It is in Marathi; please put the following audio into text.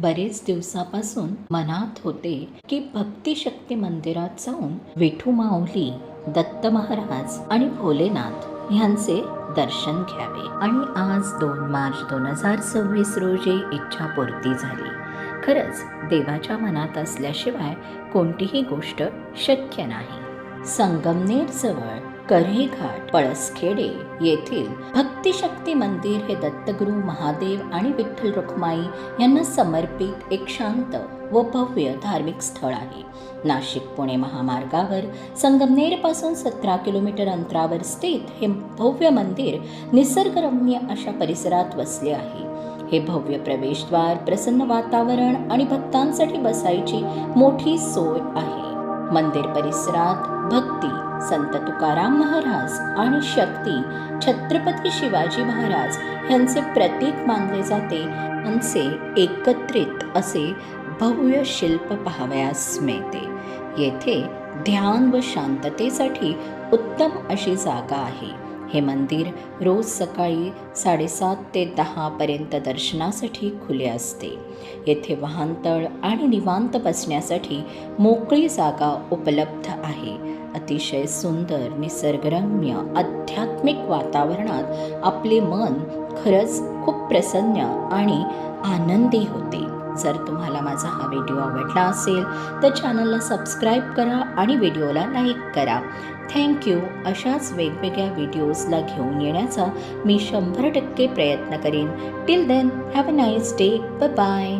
बरेच दिवसापासून मनात होते की भक्तिशक्ती मंदिरात जाऊन विठू माऊली, दत्त महाराज आणि भोलेनाथ यांचे दर्शन घ्यावे आणि आज 2 मार्च 2026 रोजी इच्छापूर्ती झाली. खरंच देवाच्या मनात असल्याशिवाय कोणतीही गोष्ट शक्य नाही. संगमनेर जवळ कऱ्हेघाट पळसखेडे येथील भक्तिशक्ती मंदिर हे दत्तगुरू महादेव आणि विठ्ठल रुक्माई यांना समर्पित एक शांत व भव्य धार्मिक स्थळ आहे. नाशिक पुणे महामार्गावर संगमनेरपासून 17 किलोमीटर अंतरावर स्थित हे भव्य मंदिर निसर्गरम्य अशा परिसरात वसले आहे. हे भव्य प्रवेशद्वार, प्रसन्न वातावरण आणि भक्तांसाठी बसायची मोठी सोय आहे. मंदिर परिसरात भक्ती, संत तुकाराम महाराज आणि शक्ती, छत्रपती शिवाजी महाराज यांचे प्रतीक मानले जाते. यांचे एकत्रित असे भव्य शिल्प पाहावयास मिळते. येथे ध्यान व शांततेसाठी उत्तम अशी जागा आहे. हे मंदिर रोज सकाळी 7:30 ते 10 पर्यंत दर्शनासाठी खुले असते. येथे वाहनतळ आणि निवांत बसण्यासाठी मोकळी जागा उपलब्ध आहे. अतिशय सुंदर, निसर्गरम्य, आध्यात्मिक वातावरणात आपले मन खरंच खूप प्रसन्न आणि आनंदी होते. जर तुम्हाला माझा हा व्हिडिओ आवडला असेल तर चॅनलला सबस्क्राईब करा आणि व्हिडिओला लाईक करा. थँक्यू. अशाच वेगवेगळ्या व्हिडिओजला घेऊन येण्याचा मी 100% प्रयत्न करेन. Till then, have a nice day. Bye bye.